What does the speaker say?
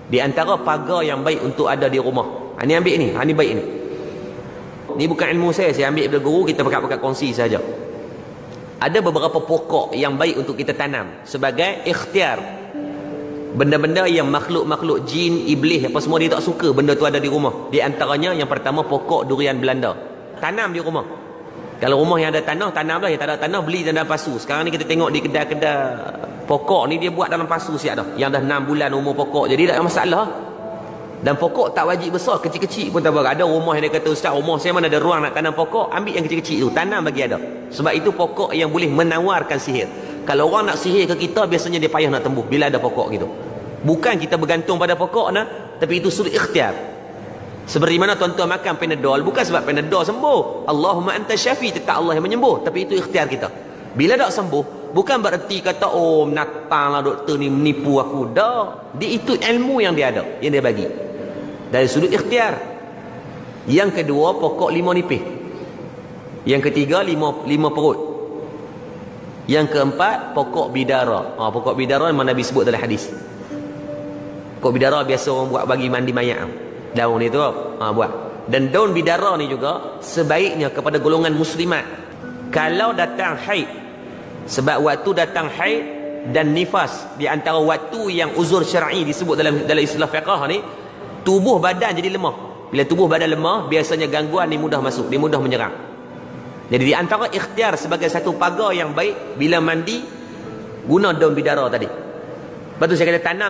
Di antara pagar yang baik untuk ada di rumah. Ini ambil ni, ini baik ni. Ni bukan ilmu saya ambil daripada guru, kita pakat-pakat kongsi saja. Ada beberapa pokok yang baik untuk kita tanam sebagai ikhtiar. Benda-benda yang makhluk-makhluk jin, iblis apa semua dia tak suka benda tu ada di rumah. Di antaranya yang pertama pokok durian Belanda. Tanam di rumah. Kalau rumah yang ada tanah, tanamlah. Yang tak ada tanah, beli dalam pasu. Sekarang ni kita tengok di kedai-kedai pokok ni dia buat dalam pasu siap dah. Yang dah 6 bulan umur pokok. Jadi tak ada masalah. Dan pokok tak wajib besar, kecil-kecil pun tak apa. Ada rumah yang dia kata, "Ustaz, rumah saya mana ada ruang nak tanam pokok?" Ambil yang kecil-kecil tu, tanam bagi ada. Sebab itu pokok yang boleh menawarkan sihir. Kalau orang nak sihir ke kita, biasanya dia payah nak tembuh bila ada pokok gitu. Bukan kita bergantung pada pokok nah, tapi itu suruh ikhtiar. Seperti mana tuan-tuan makan Panadol, bukan sebab Panadol sembuh. Allahumma anta syafi, tetap Allah yang menyembuh, tapi itu ikhtiar kita. Bila tak sembuh, bukan bererti kata, "Oh, natang lah doktor ni menipu aku." Dah, itu ilmu yang dia ada, yang dia bagi dari sudut ikhtiar. Yang kedua, pokok limau nipis. Yang ketiga, lima perut. Yang keempat, pokok bidara. Pokok bidara memang Nabi sebut dalam hadis. Pokok bidara biasa orang buat bagi mandi mayat. Daun itu buat. Dan daun bidara ni juga sebaiknya kepada golongan muslimat. Kalau datang haid, sebab waktu datang haid dan nifas di antara waktu yang uzur syar'i disebut dalam istilah fiqh ni, tubuh badan jadi lemah. Bila tubuh badan lemah, biasanya gangguan ni mudah masuk, dia mudah menyerang. Jadi di antara ikhtiar sebagai satu pagar yang baik, bila mandi guna daun bidara tadi. Lepas tu saya kata tanam